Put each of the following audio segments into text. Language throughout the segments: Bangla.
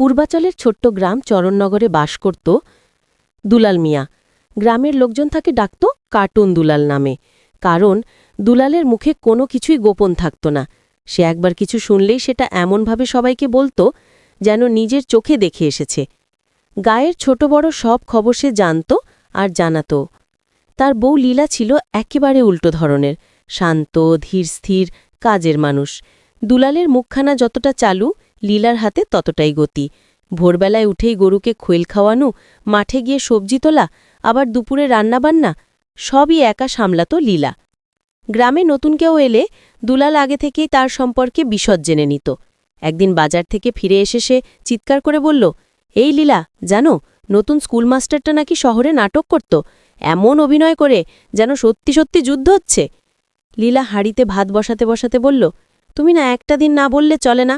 পূর্বাচলের ছোট্ট গ্রাম চরণনগরে বাস করত দুলাল মিয়া। গ্রামের লোকজন তাকে ডাকত কার্টুন দুলাল নামে, কারণ দুলালের মুখে কোনো কিছুই গোপন থাকত না। সে একবার কিছু শুনলেই সেটা এমনভাবে সবাইকে বলত যেন নিজের চোখে দেখে এসেছে। গায়ের ছোট বড় সব খবর সে জানত আর জানাত। তার বউ লীলা ছিল একেবারে উল্টো ধরনের, শান্ত, ধীরস্থির, কাজের মানুষ। দুলালের মুখখানা যতটা চালু, লীলার হাতে ততটাই গতি। ভোরবেলায় উঠেই গরুকে খৈল খাওয়ানো, মাঠে গিয়ে সবজি তোলা, আবার দুপুরে রান্নাবান্না সবই একা সামলাত লীলা। গ্রামে নতুন কেউ এলে দুলাল আগে থেকেই তার সম্পর্কে বিশদ জেনে নিত। একদিন বাজার থেকে ফিরে এসে সে চিৎকার করে বলল, এই লীলা, জানো নতুন স্কুল মাস্টারটা নাকি শহরে নাটক করত, এমন অভিনয় করে যেন সত্যি সত্যি যুদ্ধ হচ্ছে। লীলা হাঁড়িতে ভাত বসাতে বসাতে বলল, তুমি না একটা দিন না বললে চলে না?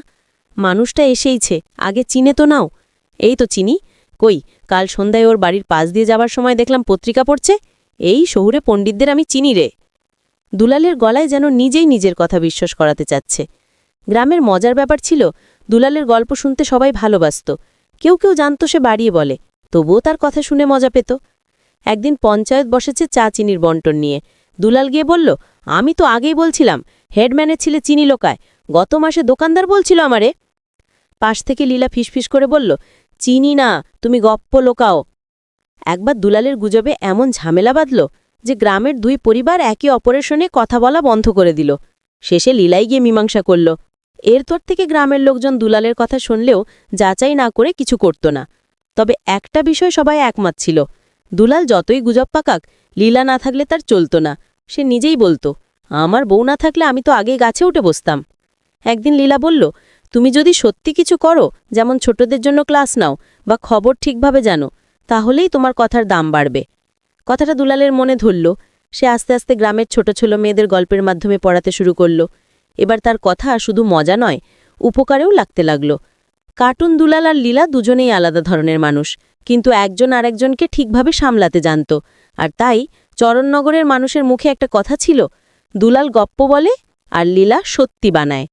মানুষটা এসেইছে, আগে চিনে তো নাও। এই তো চিনি, কই কাল সন্ধ্যায় ওর বাড়ির পাশ দিয়ে যাবার সময় দেখলাম পত্রিকা পড়ছে। এই শহুরে পণ্ডিতদের আমি চিনি রে। দুলালের গলায় যেন নিজেই নিজের কথা বিশ্বাস করাতে চাচ্ছে। গ্রামের মজার ব্যাপার ছিল, দুলালের গল্প শুনতে সবাই ভালোবাসত। কেউ কেউ জানত সে বাড়িয়ে বলে, তবুও তার কথা শুনে মজা পেত। একদিন পঞ্চায়েত বসেছে চা চিনির বন্টন নিয়ে। দুলাল গিয়ে বলল, আমি তো আগেই বলছিলাম হেডম্যানের ছেলে চিনি লোকায়, গত মাসে দোকানদার বলছিল আমারে। পাশ থেকে লীলা ফিসফিস করে বলল, চিনি না, তুমি গপ্প লোকাও। একবার দুলালের গুজবে এমন ঝামেলা বাঁধল যে গ্রামের দুই পরিবার একে অপরের সঙ্গে কথা বলা বন্ধ করে দিল। শেষে লীলাই গিয়ে মীমাংসা করল। এরপর থেকে গ্রামের লোকজন দুলালের কথা শুনলেও যাচাই না করে কিছু করত না। তবে একটা বিষয় সবাই একমত ছিল, দুলাল যতই গুজব পাকাক, লীলা না থাকলে তার চলত না। সে নিজেই বলতো, আমার বউ না থাকলে আমি তো আগেই গাছে উঠে বসতাম। একদিন লীলা বলল, তুমি যদি সত্যি কিছু করো, যেমন ছোটদের জন্য ক্লাস নাও বা খবর ঠিকভাবে জানো, তাহলেই তোমার কথার দাম বাড়বে। কথাটা দুলালের মনে ধরল। সে আস্তে আস্তে গ্রামের ছোট ছোট মেয়েদের গল্পের মাধ্যমে পড়াতে শুরু করল। এবার তার কথা শুধু মজা নয়, উপকারেও লাগতে লাগল। কার্টুন দুলাল আর লীলা দুজনেই আলাদা ধরনের মানুষ, কিন্তু একজন আরেকজনকে ঠিকভাবে সামলাতে জানত। আর তাই চরণনগরের মানুষের মুখে একটা কথা ছিল, দুলাল গপ্প বলে আর লীলা সত্যি বানায়।